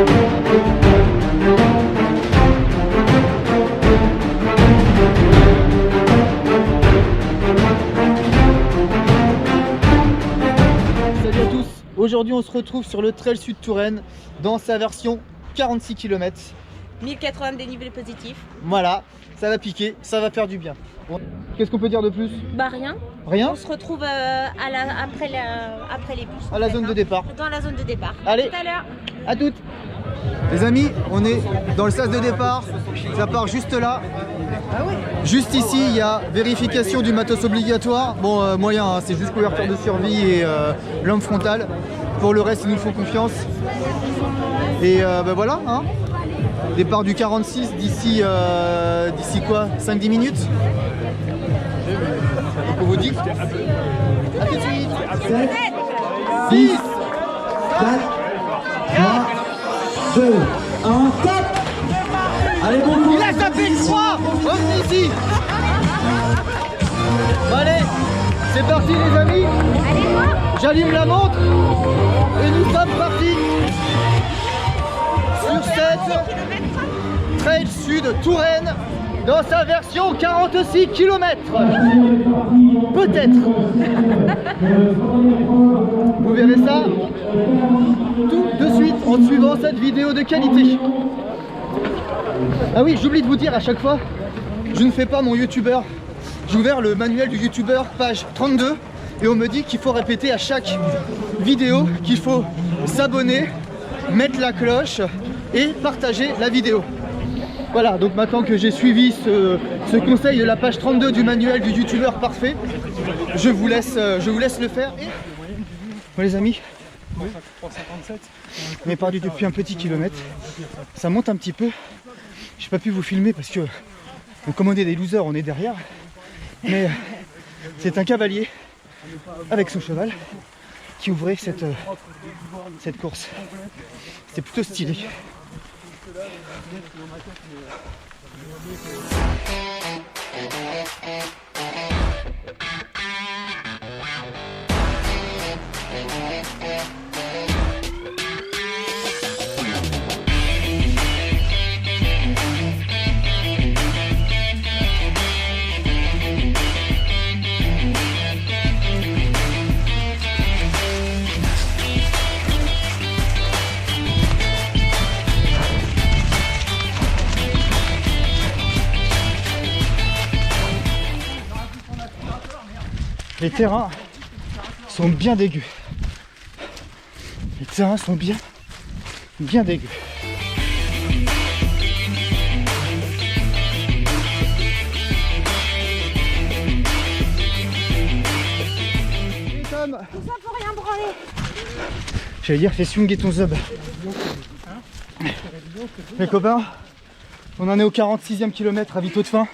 Salut à tous, aujourd'hui on se retrouve sur le Trail Sud Touraine dans sa version 46 km. 1080 dénivelé positif. Voilà, ça va piquer, ça va faire du bien. Qu'est-ce qu'on peut dire de plus? Bah rien. Rien? On se retrouve après les bus. À la zone de départ. Dans la zone de départ. Allez, Tout à l'heure. à toutes. Les amis, on est dans le sas de départ, ça part juste là. Juste ici, il y a vérification du matos obligatoire. Bon, moyen, hein, c'est juste couverture de survie et lampe frontale. Pour le reste, il nous faut confiance. Et bah voilà, hein. Départ du 46 d'ici quoi, 5-10 minutes. On vous dit à tout de suite. 6, 4, 3, 2, 1, 4. Allez, bon coup. Il a tapé le 3. Revenez ici. Bon, allez, c'est parti les amis. J'allume la montre et nous sommes partis sur cette Trail Sud Touraine dans sa version 46 km. Peut-être. Vous verrez ça tout de suite en suivant cette vidéo de qualité. Ah oui, j'oublie de vous dire à chaque fois, je ne fais pas mon youtubeur. J'ai ouvert le manuel du youtubeur page 32 et on me dit qu'il faut répéter à chaque vidéo qu'il faut s'abonner, mettre la cloche et partager la vidéo. Voilà, donc maintenant que j'ai suivi ce conseil de la page 32 du manuel du youtubeur parfait, je vous laisse le faire. Et... Bon les amis, on est parti depuis un petit kilomètre, ça monte un petit peu. J'ai pas pu vous filmer parce que on commandait des losers, on est derrière. Mais c'est un cavalier avec son cheval qui ouvrait cette course. C'était plutôt stylé. Les terrains sont bien dégueux. Les terrains sont bien dégueux. Tom, Tout ça pour rien branler. j'allais dire fais swinguer ton zob. Les copains, on en est au 46e kilomètre à Vito de fin.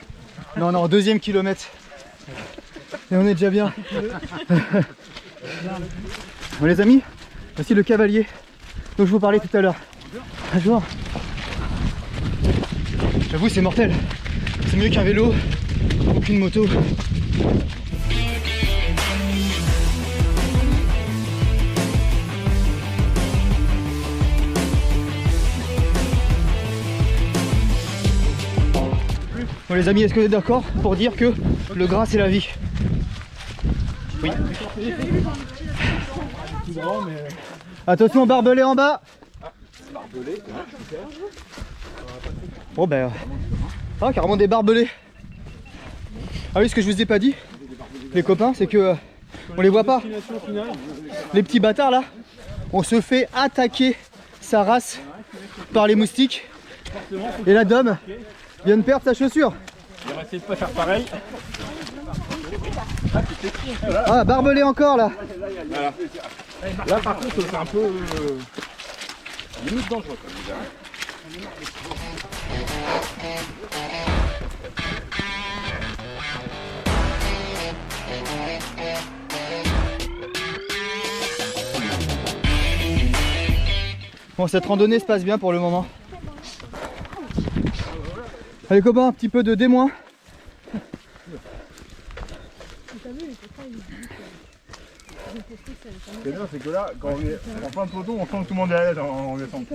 Non, au 2e kilomètre. Et on est déjà bien. Bon les amis, voici le cavalier dont je vous parlais tout à l'heure. Bonjour. J'avoue c'est mortel. C'est mieux qu'un vélo ou qu'une moto. Bon les amis, est-ce que vous êtes d'accord pour dire que le gras c'est la vie? Oui. Attention, barbelé en bas. Bon ben... Ah, carrément des barbelés. Ah oui, ce que je vous ai pas dit, les copains, c'est que... on les voit pas. Les petits bâtards là, on se fait attaquer sa race par les moustiques. Et la dame vient de perdre sa chaussure. On va essayer de pas faire pareil. Ah, barbelé encore là. Voilà. Là par contre c'est un peu limite dangereux comme déjà. Bon, cette randonnée se passe bien pour le moment. Allez copains, un petit peu de D-. Ce qui est bien, c'est que là, quand on est en fin de peloton, on sent que tout le monde est à l'aise en descente.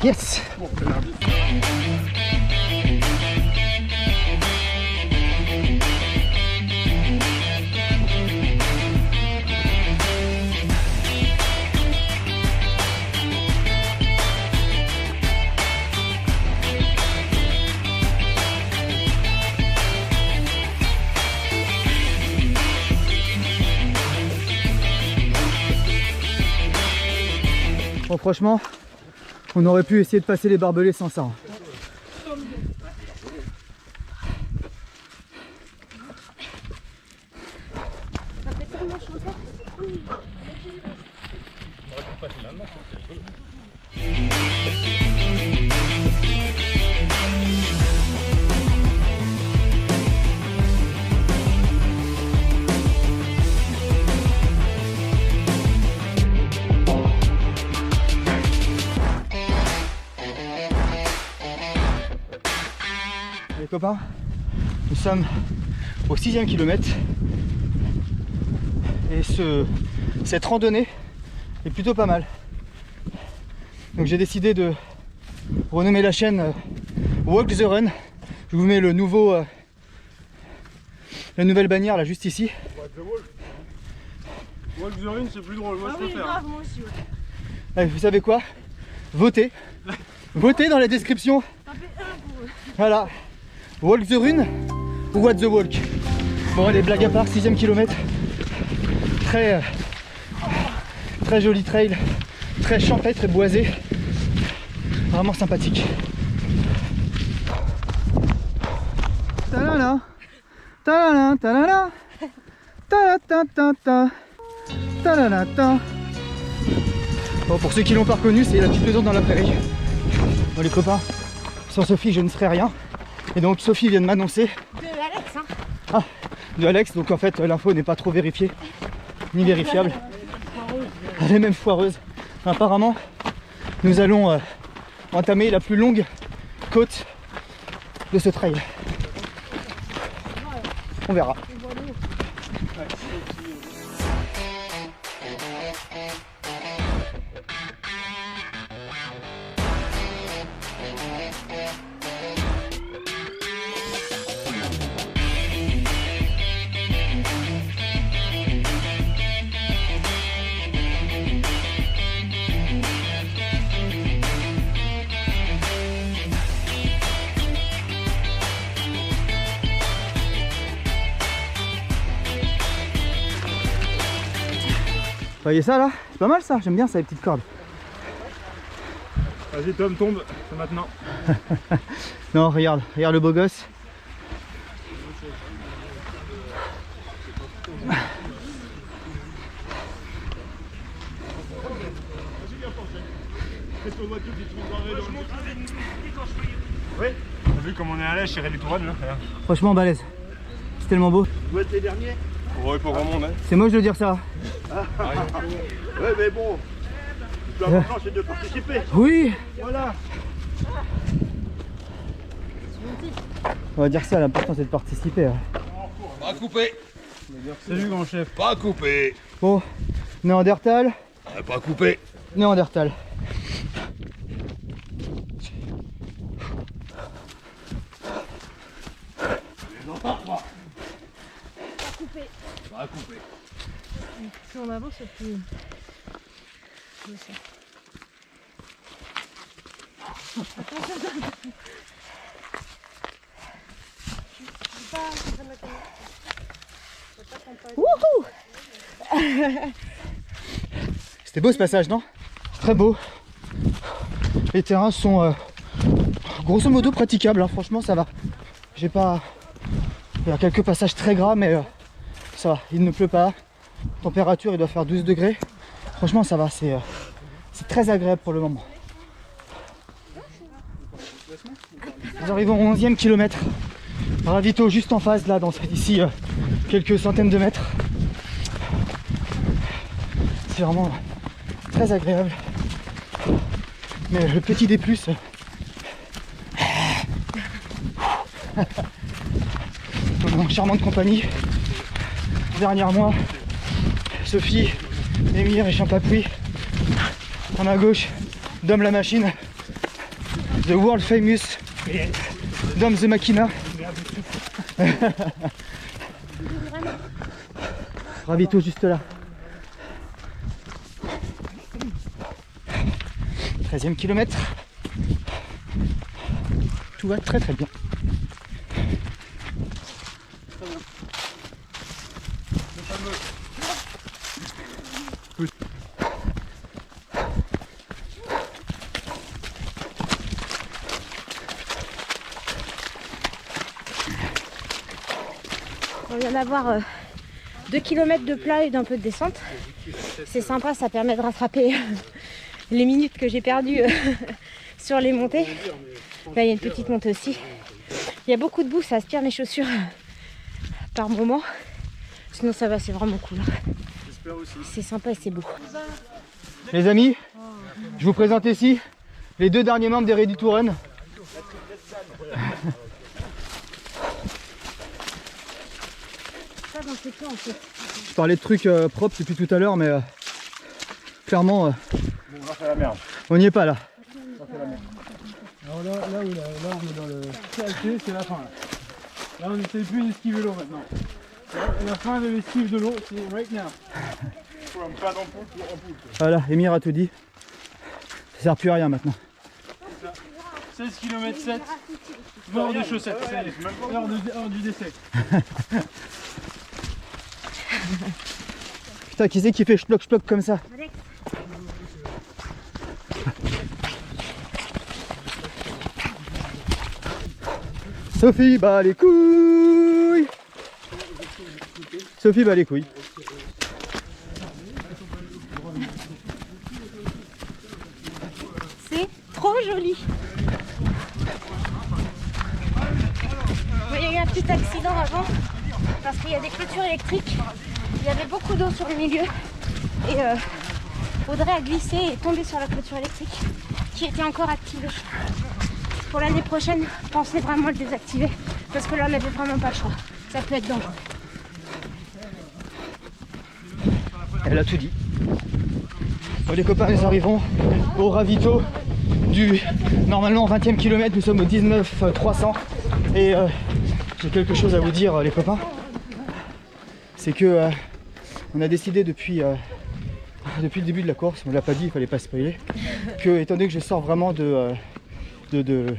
Yes. Bon, c'est lundi. Bon, franchement, on aurait pu essayer de passer les barbelés sans ça. Les copains, nous sommes au 6e kilomètre et cette randonnée est plutôt pas mal. Donc j'ai décidé de renommer la chaîne Walk the Run. Je vous mets la nouvelle bannière là juste ici. Walk the Run, c'est plus drôle, moi je préfère. Allez, vous savez quoi? Votez. Votez dans la description. Voilà. Walk the Run ou What the Walk. Bon, allez, blague à part, 6e kilomètre. Très joli trail, très champêtre et boisé. Vraiment sympathique. Ta-la-la, ta-la-la, ta-la-la, ta-la-ta-ta-ta, ta-la-la-ta. Bon, pour ceux qui l'ont pas reconnu, c'est la petite maison dans la prairie. Bon les copains, sans Sophie je ne serais rien. Et donc Sophie vient de m'annoncer. De Alex, hein. Ah, de Alex, donc en fait l'info n'est pas trop vérifiée, ni vérifiable. Elle est même foireuse. Apparemment, nous allons entamer la plus longue côte de ce trail. On verra. Vous voyez ça là? C'est pas mal ça, j'aime bien ça les petites cordes. Vas-y Tom, tombe, c'est maintenant. Non, regarde le beau gosse. Oui, t'as vu comme on est à l'aise chez Rémi Touraine là? Franchement balèze. C'est tellement beau. Vous êtes les derniers? Ouais, pas grand monde, hein. C'est moche de dire ça. Ouais, mais bon, le plus important c'est de participer. Oui. Voilà. On va dire ça, l'important c'est de participer. Hein. Pas coupé. Salut grand chef. Pas coupé. Bon, Néandertal. Pas coupé. Néandertal. Pas coupé. Si on avance, c'est plus. C'était beau ce passage, non? Très beau. Les terrains sont grosso modo praticables, hein. Franchement ça va. J'ai pas. Il y a quelques passages très gras, mais ça va. Il ne pleut pas. Température, il doit faire 12 degrés. Franchement ça va, c'est très agréable pour le moment. Nous arrivons au 11e kilomètre. Ravito juste en face, là, ici, quelques centaines de mètres. C'est vraiment très agréable. Mais le petit D+, on charmante compagnie. Derrière moi, Sophie, Émir et Champapouis. À ma gauche, Dom la machine. The world famous Dom the Machina. Ravito juste là. 13e kilomètre. Tout va très très bien. On vient d'avoir 2 km de plat et d'un peu de descente. C'est sympa, ça permet de rattraper les minutes que j'ai perdues sur les montées. Là, il y a une petite montée aussi. Il y a beaucoup de boue, ça aspire mes chaussures par moment. Sinon, ça va, c'est vraiment cool. C'est sympa et c'est beau. Les amis, je vous présente ici les 2 derniers membres des Ready to Run. Je parlais de trucs propres depuis tout à l'heure, mais clairement, Bon, là, c'est la merde. on n'y est pas là. Alors là, on est dans le CLT, c'est la fin. Là, on n'essaie plus d'esquiver l'eau maintenant. La fin de l'esquive de l'eau, c'est right now. Faut un pas d'ampoule pour ampoule. Voilà, Émir a tout dit. Ça sert plus à rien maintenant. 16 km 7, mort de chaussettes, c'est l'heure du décès. Putain, qui c'est qui fait schlock comme ça? Sophie bat les couilles. Sophie bat les couilles. C'est trop joli. Il y a eu un petit accident avant parce qu'il y a des clôtures électriques. Il y avait beaucoup d'eau sur le milieu et Audrey a glissé et est tombée sur la clôture électrique qui était encore activée. Pour l'année prochaine, pensez vraiment à le désactiver parce que là on n'avait vraiment pas le choix. Ça peut être dangereux. Elle a tout dit. Bon, les copains, nous arrivons au ravito du normalement 20e kilomètre. Nous sommes au 19 300 et j'ai quelque chose à vous dire, les copains. C'est que on a décidé depuis le début de la course, on ne l'a pas dit, il fallait pas spoiler, que étant donné que je sors vraiment de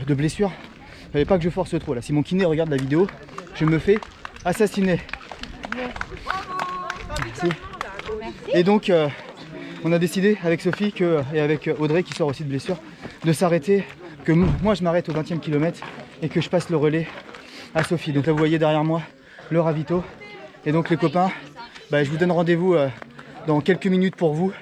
blessures, il ne fallait pas que je force trop. Là, si mon kiné regarde la vidéo, je me fais assassiner. Merci. Et donc on a décidé avec Sophie et avec Audrey qui sort aussi de blessure de s'arrêter, que moi je m'arrête au 20e kilomètre et que je passe le relais à Sophie. Donc là vous voyez derrière moi le ravito. Et donc les copains, je vous donne rendez-vous dans quelques minutes pour vous,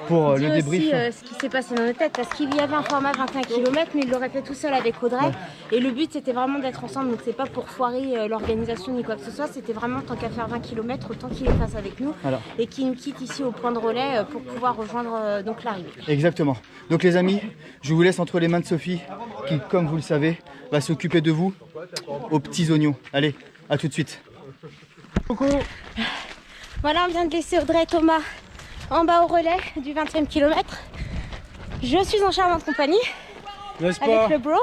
pour le débrief. Aussi ce qui s'est passé dans nos têtes, parce qu'il y avait un format 21 km, mais il l'aurait fait tout seul avec Audrey. Ouais. Et le but c'était vraiment d'être ensemble, donc c'est pas pour foirer l'organisation ni quoi que ce soit, c'était vraiment tant qu'à faire 20 km, autant qu'il est face avec nous. Alors. Et qu'il nous quitte ici au point de relais pour pouvoir rejoindre donc l'arrivée. Exactement. Donc les amis, je vous laisse entre les mains de Sophie, qui comme vous le savez, va s'occuper de vous aux petits oignons. Allez, à tout de suite. Coucou. Voilà, on vient de laisser Audrey et Thomas en bas au relais du 20e kilomètre. Je suis en charmante compagnie avec le bro.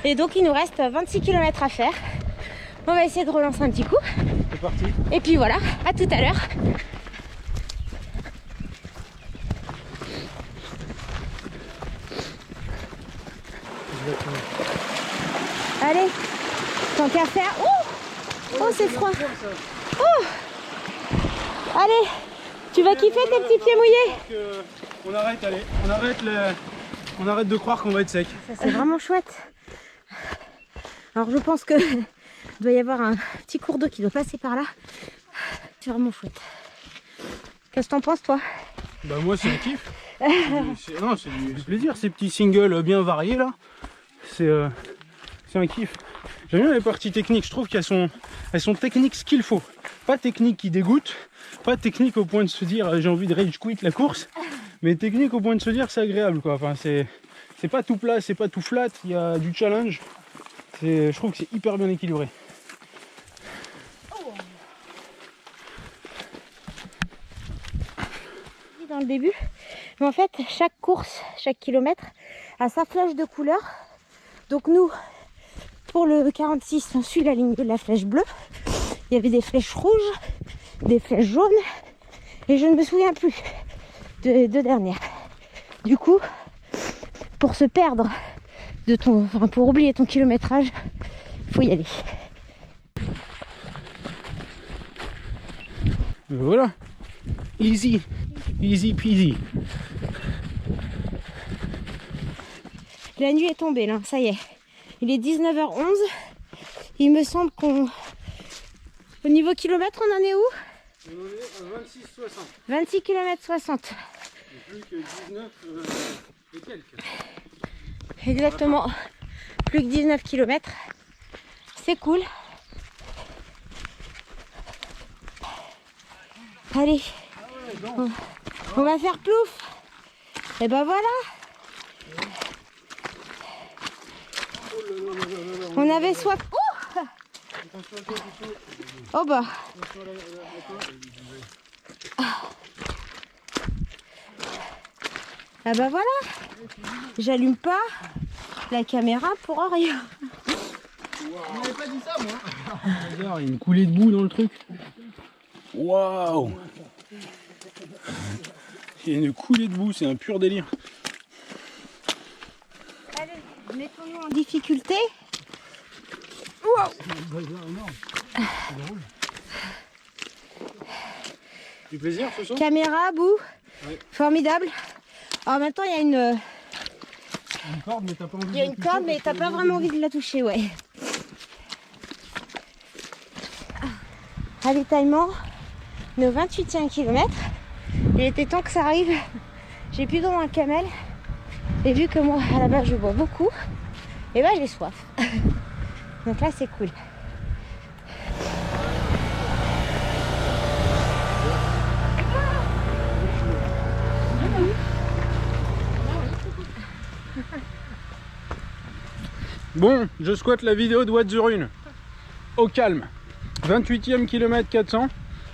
Et donc il nous reste 26 km à faire. On va essayer de relancer un petit coup. C'est parti. Et puis voilà, à tout à l'heure. Allez, tant qu'à faire. Oh, c'est froid. Oh. Allez, tu vas kiffer tes petits pieds mouillés. On arrête, allez, on arrête de croire qu'on va être sec. Ça c'est vraiment chouette. Alors je pense que doit y avoir un petit cours d'eau qui doit passer par là. C'est vraiment chouette. Qu'est-ce que t'en penses toi? Bah moi c'est un kiff. C'est du plaisir, ces petits singles bien variés là. C'est un kiff. J'aime bien les parties techniques, je trouve qu'elles sont techniques ce qu'il faut. Pas techniques qui dégoûtent, pas techniques au point de se dire j'ai envie de rage quit la course, mais techniques au point de se dire c'est agréable quoi. Enfin, c'est pas tout plat, c'est pas tout flat, il y a du challenge. Je trouve que c'est hyper bien équilibré. dans le début. Mais en fait, chaque course, chaque kilomètre a sa flèche de couleur. Donc nous, pour le 46, on suit la ligne de la flèche bleue. Il y avait des flèches rouges, des flèches jaunes. Et je ne me souviens plus des deux dernières. Du coup, pour se perdre de ton, enfin, pour oublier ton kilométrage, il faut y aller. Voilà, easy, easy peasy. La nuit est tombée là, ça y est. Il est 19h11. Il me semble qu'on... Au niveau kilomètre, on en est où? On est à 26,60. 26 km 60. Plus que 19 et quelques. Exactement. Plus que 19 km. C'est cool. Allez. On va faire plouf. Et ben voilà. On avait soif. Ouh, oh bah. Ah bah voilà. J'allume pas la caméra pour rien. On m'avait pas dit ça, moi. Regarde, il y a une coulée de boue dans le truc. Waouh! Il y a une coulée de boue, c'est un pur délire. Allez, mettons-nous en difficulté. Wow. Du plaisir ce soir? Caméra, bout. Ouais. Formidable. Alors maintenant, il y a une corde, mais t'as pas envie il y a une corde, mais t'as pas vraiment envie de la toucher, ouais. Ravitaillement, nos 28e kilomètre. Il était temps que ça arrive. J'ai plus d'eau dans le camel. Et vu que moi, à la base, je bois beaucoup, et ben j'ai soif. Donc là, c'est cool. Bon, je squatte la vidéo de What the Rune. Au calme. 28e kilomètre 400.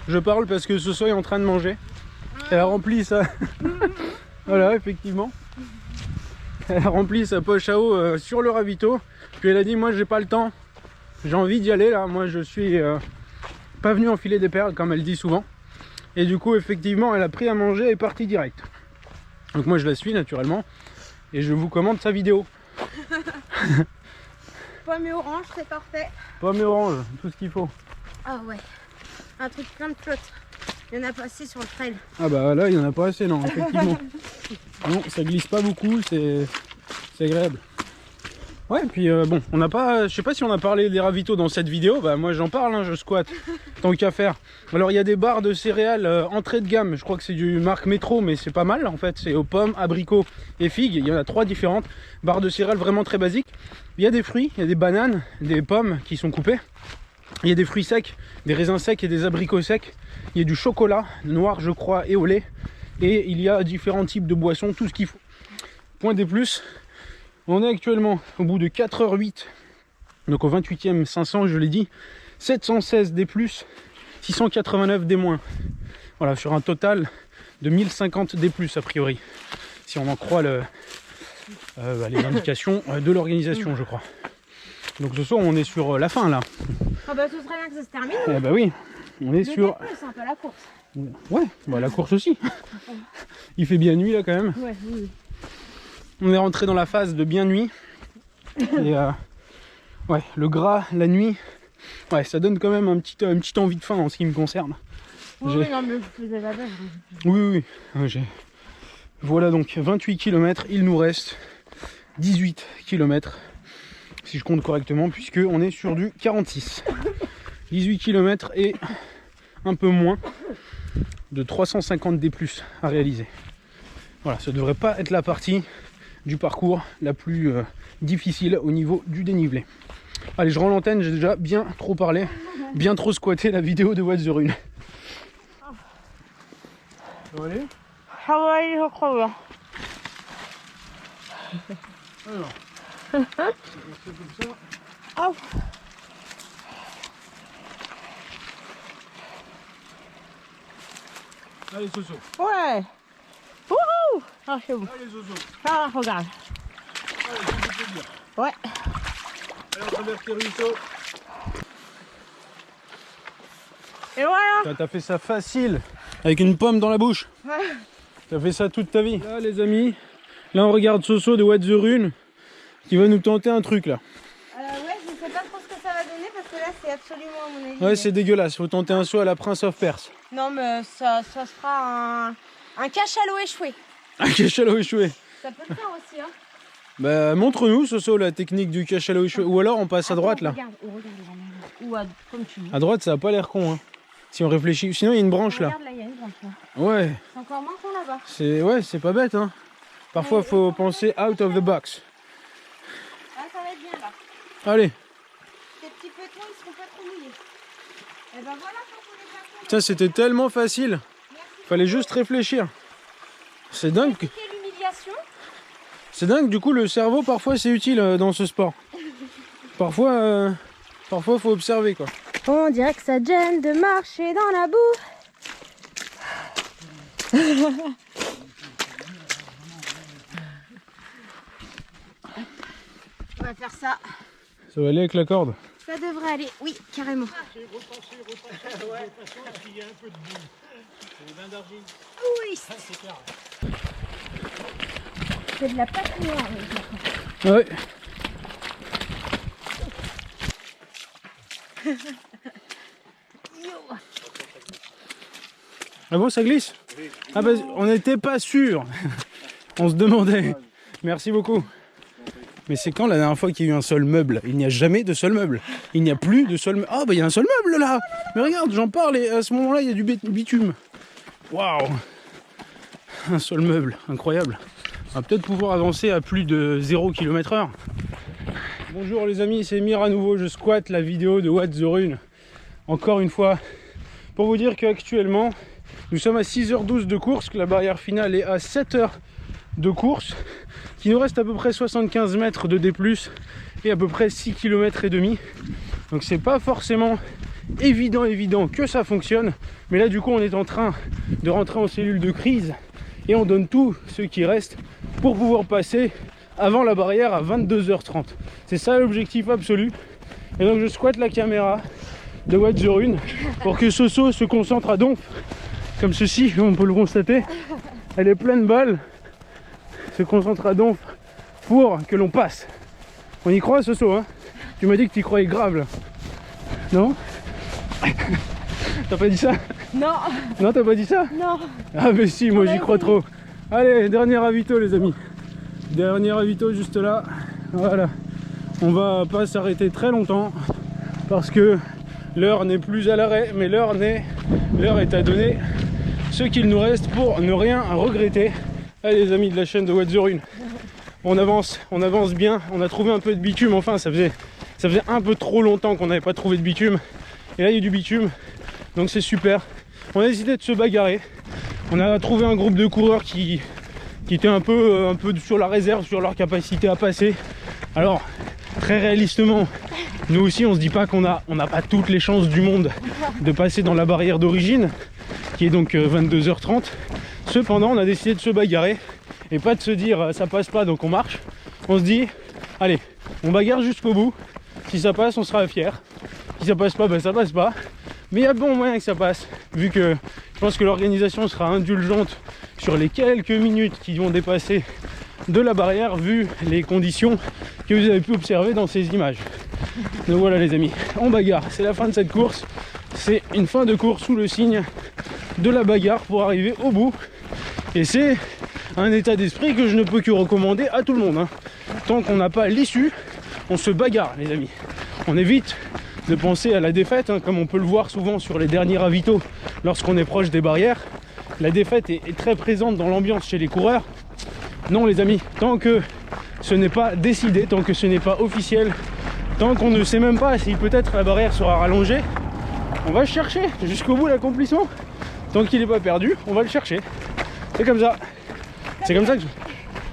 Je parle parce que ce soir est en train de manger. Elle a rempli sa... Voilà, effectivement. Elle a rempli sa poche à eau sur le ravito. Puis elle a dit, moi j'ai pas le temps. J'ai envie d'y aller là. Moi je suis pas venu enfiler des perles comme elle dit souvent. Et du coup effectivement elle a pris à manger et est partie direct. Donc moi je la suis naturellement. Et je vous commande sa vidéo. Pomme et orange, c'est parfait. Pomme et orange, tout ce qu'il faut. Ah ouais, un truc plein de flotte. Il y en a pas assez sur le trail. Ah bah là il y en a pas assez, non, effectivement. Non, ça glisse pas beaucoup, c'est agréable. Ouais, puis bon, on n'a pas, je sais pas si on a parlé des ravitaux dans cette vidéo. Bah moi j'en parle, hein, je squatte, tant qu'à faire. Alors il y a des barres de céréales entrée de gamme. Je crois que c'est du marque Métro, mais c'est pas mal en fait. C'est aux pommes, abricots et figues. Il y en a 3 différentes barres de céréales vraiment très basiques. Il y a des fruits, il y a des bananes, des pommes qui sont coupées. Il y a des fruits secs, des raisins secs et des abricots secs. Il y a du chocolat noir, je crois, et au lait. Et il y a différents types de boissons, tout ce qu'il faut. Point des plus, on est actuellement au bout de 4h08, donc au 28e 500, je l'ai dit, 716 des plus, 689 des moins. Voilà, sur un total de 1050 des plus a priori, si on en croit les indications de l'organisation, je crois. Donc ce soir on est sur la fin là. Ah bah ce serait bien que ça se termine. Eh bah oui, on est sur... C'est un peu la course. Ouais, bah la course aussi. Il fait bien nuit là quand même. Ouais, oui. On est rentré dans la phase de bien nuit. Et ouais, le gras, la nuit, ouais, ça donne quand même une petite envie de faim en ce qui me concerne. Oui, non mais je faisais la belle. Oui, voilà donc 28 km, il nous reste 18 km, si je compte correctement, puisque on est sur du 46. 18 km et un peu moins de 350 D+ à réaliser. Voilà, ça devrait pas être la partie du parcours la plus difficile au niveau du dénivelé. Allez, je rends l'antenne, j'ai déjà bien trop parlé, bien trop squatté la vidéo de What the Rune. Ça va aller? Ça va aller, je crois bien. Alors, c'est comme ça. Oh. Allez, Soso. Ouais. Ouh, ah, c'est bon. Allez Zozo. Ah, regarde. Allez, ça fait plaisir. Ouais. Allez, on traverse les ruisseaux. Et voilà. T'as fait ça facile, avec une pomme dans la bouche. Ouais. T'as fait ça toute ta vie. Là les amis, là on regarde Soso de What the Rune qui va nous tenter un truc là. Ouais, je sais pas trop ce que ça va donner parce que là c'est absolument à mon avis. Ouais, c'est dégueulasse, faut tenter un saut à la Prince of Perse. Non mais ça sera un cachalot échoué. Un cachalot échoué. Ça peut le faire aussi hein. Bah montre-nous Soso la technique du cachalot échoué. Ou alors on passe à droite là. Regarde, ou comme tu veux. À droite ça a pas l'air con hein. Si on réfléchit. Sinon il y a une branche là. Regarde là, il y a une branche là. Ouais. C'est encore moins con là-bas. C'est pas bête hein. Parfois faut penser out of the box. Ah ça va être bien là. Allez. Ces petits pétons ils seront pas trop mouillés. Et ben voilà quand on les a. Putain c'était tellement facile. Fallait juste réfléchir. C'est dingue. L'humiliation. C'est dingue, du coup le cerveau parfois c'est utile dans ce sport. Parfois faut observer quoi. On dirait que ça gêne de marcher dans la boue. On va faire ça. Ça va aller avec la corde. Ça devrait aller, oui, carrément. Oui. C'est de la pâte noire. Ouais. Ah bon, ça glisse? Ah bah on n'était pas sûr. On se demandait. Merci beaucoup. Mais c'est quand la dernière fois qu'il y a eu un seul meuble? Il n'y a jamais de seul meuble. Il n'y a plus de seul meuble. Ah bah il y a un seul meuble là. Mais regarde, j'en parle et à ce moment-là il y a du bitume. Waouh. Un seul meuble, incroyable. On va peut-être pouvoir avancer à plus de 0 km/h. Bonjour les amis, c'est Mir à nouveau. Je squatte la vidéo de What the Rune. Encore une fois, pour vous dire qu'actuellement, nous sommes à 6h12 de course, que la barrière finale est à 7h de course, qu'il nous reste à peu près 75 mètres de D+, et à peu près 6 km et demi. Donc c'est pas forcément évident que ça fonctionne, mais là du coup on est en train de rentrer en cellule de crise et on donne tout ce qui reste pour pouvoir passer avant la barrière à 22h30. C'est ça l'objectif absolu. Et donc je squatte la caméra de What the Rune pour que Soso se concentre à donf, comme ceci, on peut le constater. Elle est pleine balle, se concentre à donf pour que l'on passe. On y croit Soso hein? Tu m'as dit que tu y croyais grave là. Non? T'as pas dit ça? Non. Non, t'as pas dit ça? Non. Ah mais si, moi j'y crois trop. Allez, dernier ravito les amis. Dernier ravito juste là. Voilà. On va pas s'arrêter très longtemps parce que l'heure n'est plus à l'arrêt, mais l'heure est à donner ce qu'il nous reste pour ne rien regretter. Allez les amis de la chaîne de What the Rune. On avance bien. On a trouvé un peu de bitume, enfin ça faisait un peu trop longtemps qu'on n'avait pas trouvé de bitume. Et là il y a du bitume, donc c'est super. On a décidé de se bagarrer. On a trouvé un groupe de coureurs qui était un peu sur la réserve, sur leur capacité à passer. Alors, très réalistement, nous aussi on se dit pas qu'on n'a pas toutes les chances du monde de passer dans la barrière d'origine, qui est donc 22h30. Cependant, on a décidé de se bagarrer et pas de se dire ça passe pas donc on marche. On se dit, allez, on bagarre jusqu'au bout. Si ça passe, on sera fiers. Si ça passe pas, ben ça passe pas. Mais il y a bon moyen que ça passe, vu que je pense que l'organisation sera indulgente sur les quelques minutes qui vont dépasser de la barrière, vu les conditions que vous avez pu observer dans ces images. Donc voilà les amis, on bagarre, c'est la fin de cette course. C'est une fin de course sous le signe de la bagarre pour arriver au bout. Et c'est un état d'esprit que je ne peux que recommander à tout le monde. Tant qu'on n'a pas l'issue, on se bagarre les amis. On évite de penser à la défaite, comme on peut le voir souvent sur les derniers ravitaux lorsqu'on est proche des barrières. La défaite est très présente dans l'ambiance chez les coureurs. Non les amis, tant que ce n'est pas décidé, tant que ce n'est pas officiel, tant qu'on ne sait même pas si peut-être la barrière sera rallongée, on va chercher jusqu'au bout l'accomplissement. Tant qu'il n'est pas perdu, on va le chercher. C'est comme ça. C'est comme ça que je...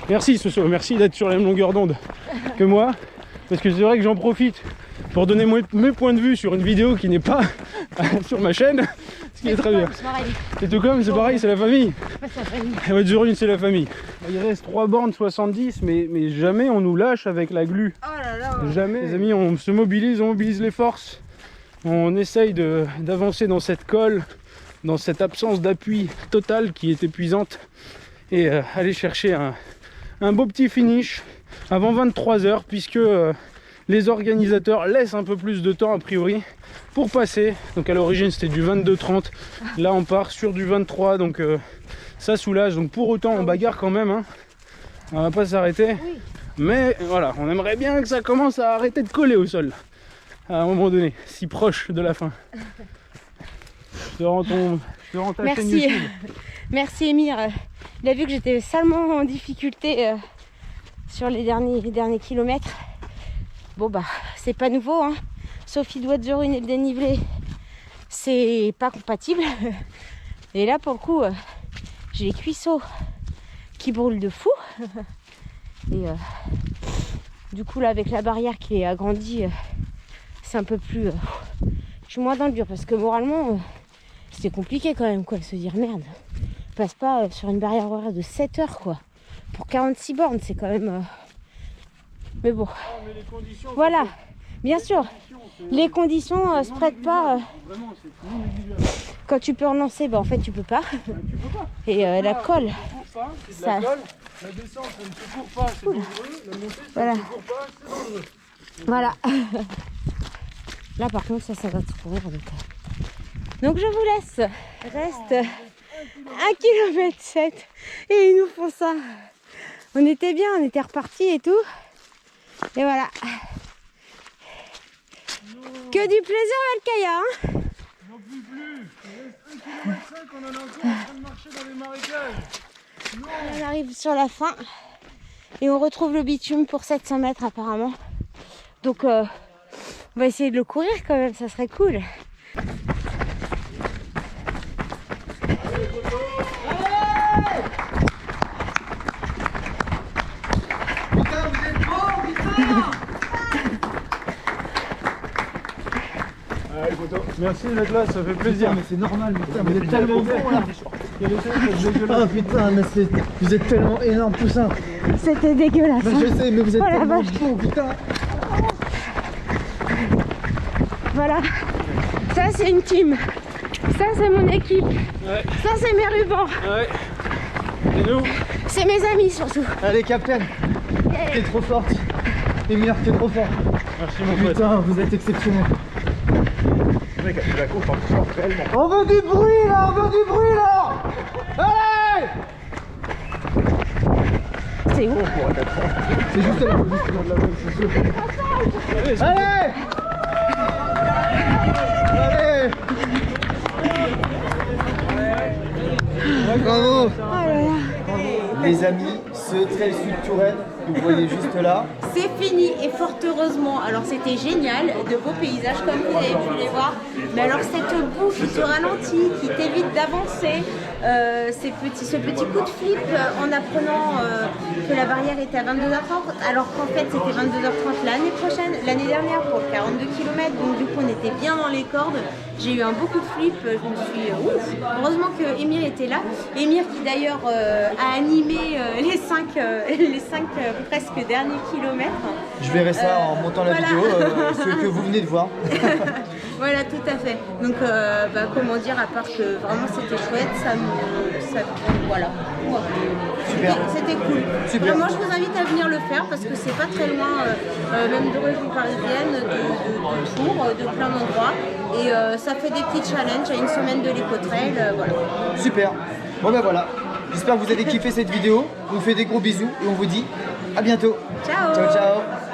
Merci Soso, merci d'être sur la même longueur d'onde que moi. Parce que c'est vrai que j'en profite pour donner mes points de vue sur une vidéo qui n'est pas sur ma chaîne. Ce qui est très bien. Et tout comme c'est pareil, c'est la famille. Et ouais, Zurune, c'est la famille. Il reste 3 bornes 70, mais jamais on nous lâche avec la glu. Oh là là. Jamais. Les amis, on se mobilise, on mobilise les forces. On essaye d'avancer dans cette colle, dans cette absence d'appui total qui est épuisante. Et aller chercher un beau petit finish avant 23 h puisque les organisateurs laissent un peu plus de temps a priori pour passer. Donc à l'origine c'était du 22-30, là on part sur du 23, donc ça soulage. Donc pour autant on bagarre quand même, hein. On va pas s'arrêter, mais voilà, on aimerait bien que ça commence à arrêter de coller au sol à un moment donné, si proche de la fin. Je te rends ta chaîne Merci. YouTube. Merci Émir. Il a vu que j'étais salement en difficulté sur les derniers kilomètres. Bon bah c'est pas nouveau, hein. Sophie doit de Zurune et le dénivelé, c'est pas compatible. Et là pour le coup, j'ai les cuisseaux qui brûlent de fou. Et du coup là avec la barrière qui est agrandie, c'est un peu plus... je suis moins dans le dur parce que moralement c'était compliqué quand même quoi, se dire merde. On passe pas sur une barrière horaire de 7 heures quoi. Pour 46 bornes, c'est quand même... Mais bon, voilà, bien sûr, les conditions se prêtent pas. Quand tu peux relancer, bah en fait tu peux pas. Et la colle, ça... La descente, ça ne se court pas, c'est dangereux. La montée, ça Voilà. ne se court pas, c'est dangereux. Voilà. Là par contre, ça va se courir. Donc je vous laisse. Reste 1,7 km et ils nous font ça. On était bien, on était repartis et tout. Et voilà. Que du plaisir Valkaya, hein. J'en peux plus. Il reste 1,5 km, on en est encore en train de marcher dans les marécages. On arrive sur la fin et on retrouve le bitume pour 700 mètres apparemment. Donc on va essayer de le courir quand même, ça serait cool. Allez, photo. Merci d'être là, ça fait plaisir. Mais c'est normal, putain, vous êtes tellement bons là. Il y a des trucs dégueulasses. Ah putain, mais vous êtes tellement énorme tout ça. C'était dégueulasse. Bah, Hein. je sais, mais vous êtes Oh la tellement vache. bons, putain. Voilà. Ça c'est une team. Ça c'est mon équipe. Ouais. Ça c'est mes rubans. Ouais. Et nous? C'est mes amis surtout. Allez, Captain, t'es trop forte. Émir, t'es trop fort. Merci mon pote. Putain, vous êtes exceptionnels. Le mec a fait la course en courant réellement. On veut du bruit là, on veut du bruit là. Allez. C'est où? C'est juste là. Allez, Allez. Allez. Bravo. Oh là là. Les amis, ce trail sud Touraine, que vous voyez juste là. C'est fini et fort heureusement. Alors c'était génial, de beaux paysages comme vous avez pu les voir. Mais alors cette boue qui te ralentit, qui t'évite d'avancer, ce petit coup de flip en apprenant que la barrière était à 22h30, alors qu'en fait c'était 22h30 l'année prochaine, l'année dernière pour 42 km. Donc du coup on était bien dans les cordes. J'ai eu un beau coup de flip, je me suis ouf. Heureusement que Émir était là. Émir qui d'ailleurs a animé les 5 presque derniers kilomètres. Je verrai ça en montant la voilà. vidéo, ce que vous venez de voir. Voilà, tout à fait. Donc, comment dire, à part que vraiment c'était chouette, voilà. Super. C'était cool. Super. Vraiment, je vous invite à venir le faire parce que c'est pas très loin, même de région parisienne, de Tours, de plein d'endroits. Et ça fait des petits challenges à une semaine de l'éco-trail, voilà. Super. Bon ben voilà. J'espère que vous avez kiffé cette vidéo. On vous fait des gros bisous et on vous dit à bientôt. Ciao. Ciao, ciao.